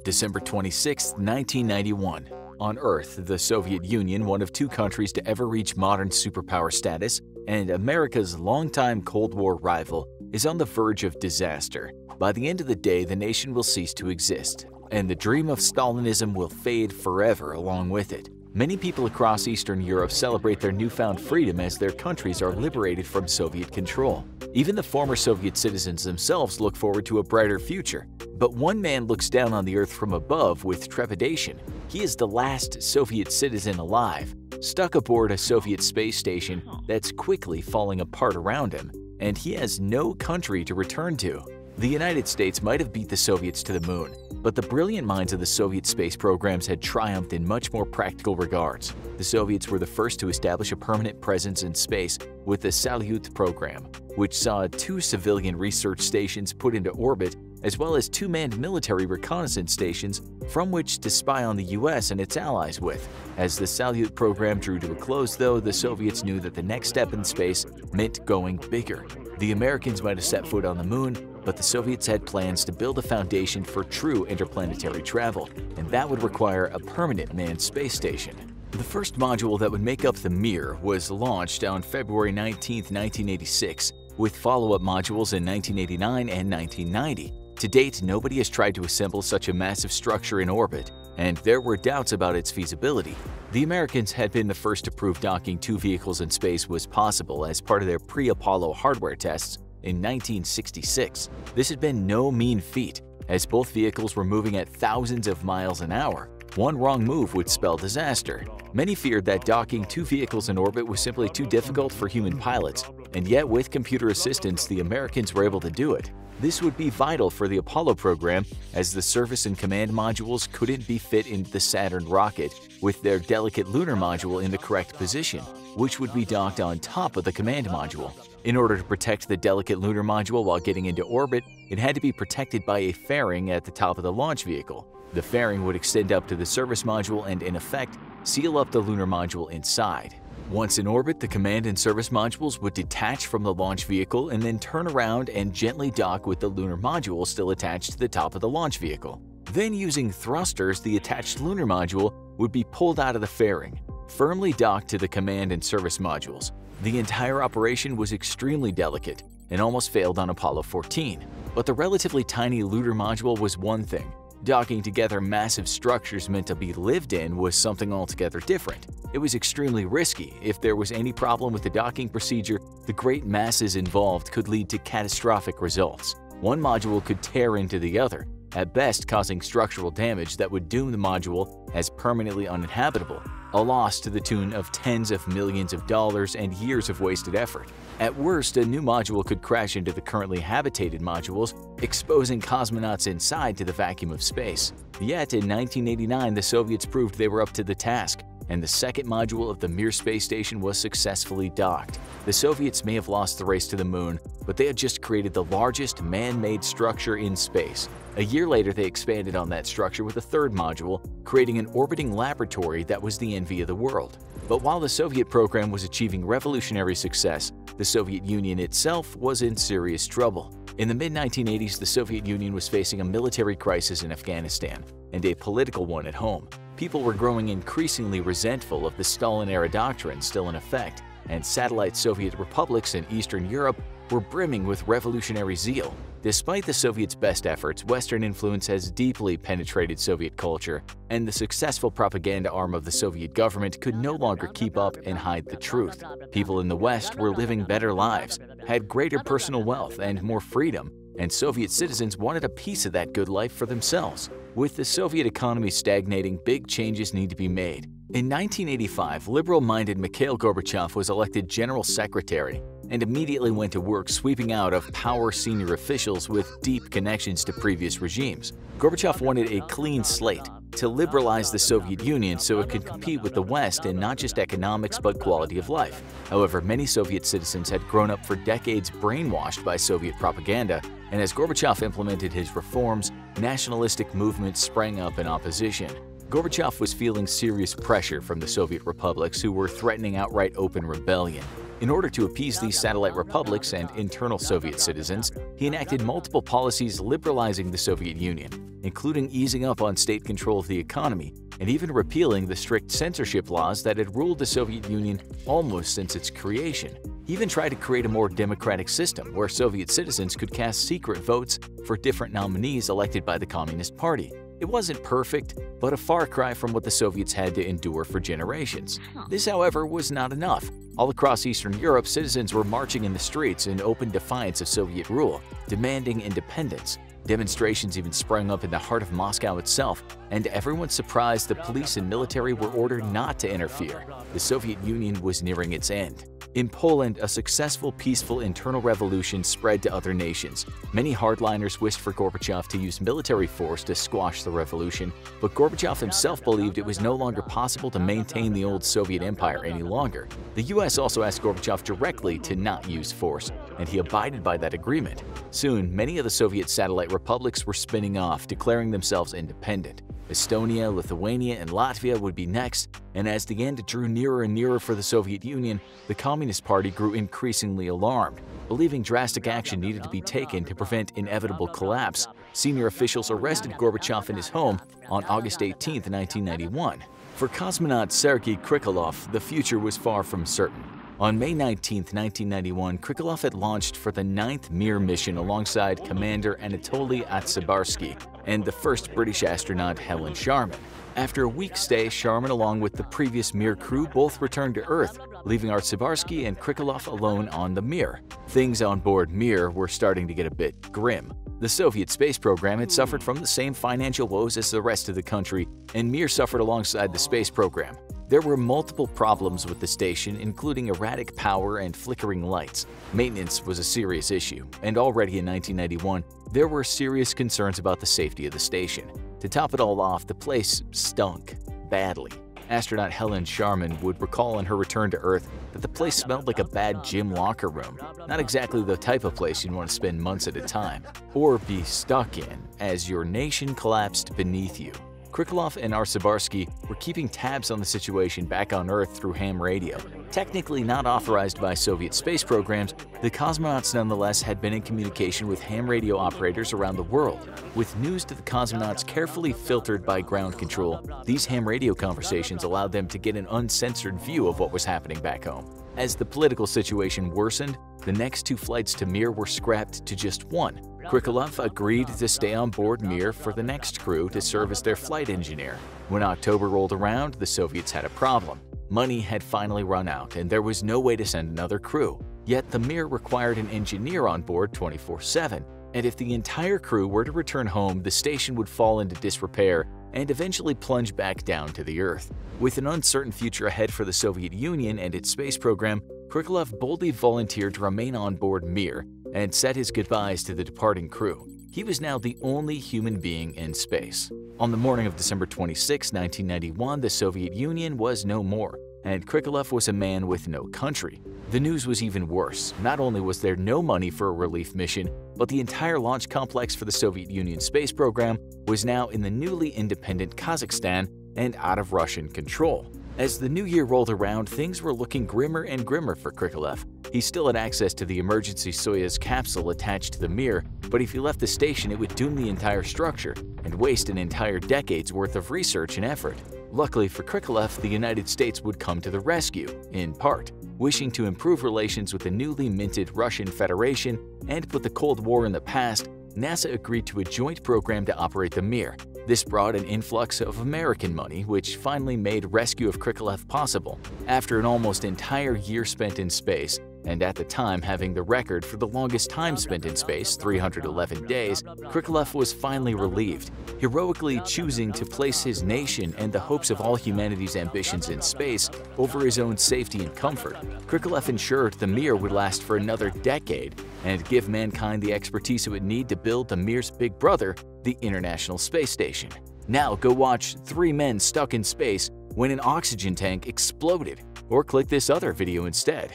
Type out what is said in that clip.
December 26, 1991. On Earth, the Soviet Union, one of two countries to ever reach modern superpower status, and America's longtime Cold War rival, is on the verge of disaster. By the end of the day, the nation will cease to exist, and the dream of Stalinism will fade forever along with it. Many people across Eastern Europe celebrate their newfound freedom as their countries are liberated from Soviet control. Even the former Soviet citizens themselves look forward to a brighter future. But one man looks down on the Earth from above with trepidation. He is the last Soviet citizen alive, stuck aboard a Soviet space station that's quickly falling apart around him, and he has no country to return to. The United States might have beat the Soviets to the moon, but the brilliant minds of the Soviet space programs had triumphed in much more practical regards. The Soviets were the first to establish a permanent presence in space with the Salyut program, which saw 2 civilian research stations put into orbit, as well as 2 manned military reconnaissance stations from which to spy on the US and its allies with. As the Salyut program drew to a close, though, the Soviets knew that the next step in space meant going bigger. The Americans might have set foot on the moon, but the Soviets had plans to build a foundation for true interplanetary travel, and that would require a permanent manned space station. The first module that would make up the Mir was launched on February 19, 1986, with follow-up modules in 1989 and 1990. To date, nobody has tried to assemble such a massive structure in orbit, and there were doubts about its feasibility. The Americans had been the first to prove docking 2 vehicles in space was possible as part of their pre-Apollo hardware tests in 1966. This had been no mean feat, as both vehicles were moving at thousands of miles an hour. One wrong move would spell disaster. Many feared that docking 2 vehicles in orbit was simply too difficult for human pilots, and yet with computer assistance, the Americans were able to do it. This would be vital for the Apollo program, as the service and command modules couldn't be fit into the Saturn rocket with their delicate lunar module in the correct position, which would be docked on top of the command module. In order to protect the delicate lunar module while getting into orbit, it had to be protected by a fairing at the top of the launch vehicle. The fairing would extend up to the service module and, in effect, seal up the lunar module inside. Once in orbit, the command and service modules would detach from the launch vehicle and then turn around and gently dock with the lunar module still attached to the top of the launch vehicle. Then, using thrusters, the attached lunar module would be pulled out of the fairing, firmly docked to the command and service modules. The entire operation was extremely delicate and almost failed on Apollo 14. But the relatively tiny lunar module was one thing. Docking together massive structures meant to be lived in was something altogether different. It was extremely risky. If there was any problem with the docking procedure, the great masses involved could lead to catastrophic results. One module could tear into the other, at best causing structural damage that would doom the module as permanently uninhabitable, a loss to the tune of tens of millions of dollars and years of wasted effort. At worst, a new module could crash into the currently habitated modules, exposing cosmonauts inside to the vacuum of space. Yet, in 1989, the Soviets proved they were up to the task, and the second module of the Mir space station was successfully docked. The Soviets may have lost the race to the moon, but they had just created the largest man-made structure in space. A year later, they expanded on that structure with a third module, creating an orbiting laboratory that was the envy of the world. But while the Soviet program was achieving revolutionary success, the Soviet Union itself was in serious trouble. In the mid-1980s, the Soviet Union was facing a military crisis in Afghanistan and a political one at home. People were growing increasingly resentful of the Stalin-era doctrine still in effect, and satellite Soviet republics in Eastern Europe were brimming with revolutionary zeal. Despite the Soviets' best efforts, Western influence has deeply penetrated Soviet culture, and the successful propaganda arm of the Soviet government could no longer keep up and hide the truth. People in the West were living better lives, had greater personal wealth and more freedom, and Soviet citizens wanted a piece of that good life for themselves. With the Soviet economy stagnating, big changes need to be made. In 1985, liberal-minded Mikhail Gorbachev was elected General Secretary and immediately went to work sweeping out of power senior officials with deep connections to previous regimes. Gorbachev wanted a clean slate to liberalize the Soviet Union so it could compete with the West in not just economics but quality of life. However, many Soviet citizens had grown up for decades brainwashed by Soviet propaganda, and as Gorbachev implemented his reforms, nationalistic movements sprang up in opposition. Gorbachev was feeling serious pressure from the Soviet republics who were threatening outright open rebellion. In order to appease these satellite republics and internal Soviet citizens, he enacted multiple policies liberalizing the Soviet Union, including easing up on state control of the economy and even repealing the strict censorship laws that had ruled the Soviet Union almost since its creation. He even tried to create a more democratic system where Soviet citizens could cast secret votes for different nominees elected by the Communist Party. It wasn't perfect, but a far cry from what the Soviets had to endure for generations. This, however, was not enough. All across Eastern Europe, citizens were marching in the streets in open defiance of Soviet rule, demanding independence. Demonstrations even sprang up in the heart of Moscow itself, and everyone's surprised the police and military were ordered not to interfere. The Soviet Union was nearing its end. In Poland, a successful peaceful internal revolution spread to other nations. Many hardliners wished for Gorbachev to use military force to squash the revolution, but Gorbachev himself believed it was no longer possible to maintain the old Soviet empire any longer. The US also asked Gorbachev directly to not use force, and he abided by that agreement. Soon, many of the Soviet satellite republics were spinning off, declaring themselves independent. Estonia, Lithuania, and Latvia would be next, and as the end drew nearer and nearer for the Soviet Union, the Communist Party grew increasingly alarmed. Believing drastic action needed to be taken to prevent inevitable collapse, senior officials arrested Gorbachev in his home on August 18, 1991. For cosmonaut Sergei Krikalev, the future was far from certain. On May 19, 1991, Krikalev had launched for the 9th Mir mission alongside Commander Anatoly Artsebarsky and the first British astronaut Helen Sharman. After a week's stay, Sharman along with the previous Mir crew both returned to Earth, leaving Artsebarsky and Krikalev alone on the Mir. Things on board Mir were starting to get a bit grim. The Soviet space program had suffered from the same financial woes as the rest of the country, and Mir suffered alongside the space program. There were multiple problems with the station, including erratic power and flickering lights. Maintenance was a serious issue, and already in 1991, there were serious concerns about the safety of the station. To top it all off, the place stunk badly. Astronaut Helen Sharman would recall on her return to Earth that the place smelled like a bad gym locker room, not exactly the type of place you'd want to spend months at a time, or be stuck in as your nation collapsed beneath you. Krikalev and Artsebarsky were keeping tabs on the situation back on Earth through ham radio. Technically not authorized by Soviet space programs, the cosmonauts nonetheless had been in communication with ham radio operators around the world. With news to the cosmonauts carefully filtered by ground control, these ham radio conversations allowed them to get an uncensored view of what was happening back home. As the political situation worsened, the next 2 flights to Mir were scrapped to just 1. Krikalev agreed to stay on board Mir for the next crew to serve as their flight engineer. When October rolled around, the Soviets had a problem. Money had finally run out, and there was no way to send another crew. Yet the Mir required an engineer on board 24/7, and if the entire crew were to return home, the station would fall into disrepair and eventually plunge back down to the Earth. With an uncertain future ahead for the Soviet Union and its space program, Krikalev boldly volunteered to remain on board Mir and said his goodbyes to the departing crew. He was now the only human being in space. On the morning of December 26, 1991, the Soviet Union was no more, and Krikalev was a man with no country. The news was even worse. Not only was there no money for a relief mission, but the entire launch complex for the Soviet Union space program was now in the newly independent Kazakhstan and out of Russian control. As the new year rolled around, things were looking grimmer and grimmer for Krikalev. He still had access to the emergency Soyuz capsule attached to the Mir, but if he left the station, it would doom the entire structure and waste an entire decade's worth of research and effort. Luckily for Krikalev, the United States would come to the rescue, in part. Wishing to improve relations with the newly minted Russian Federation and put the Cold War in the past, NASA agreed to a joint program to operate the Mir. This brought an influx of American money, which finally made rescue of Krikalev possible. After an almost entire year spent in space, and at the time having the record for the longest time spent in space, 311 days, Krikalev was finally relieved, heroically choosing to place his nation and the hopes of all humanity's ambitions in space over his own safety and comfort. Krikalev ensured the Mir would last for another decade and give mankind the expertise it would need to build the Mir's big brother, the International Space Station. Now go watch 3 men stuck in space when an oxygen tank exploded, or click this other video instead.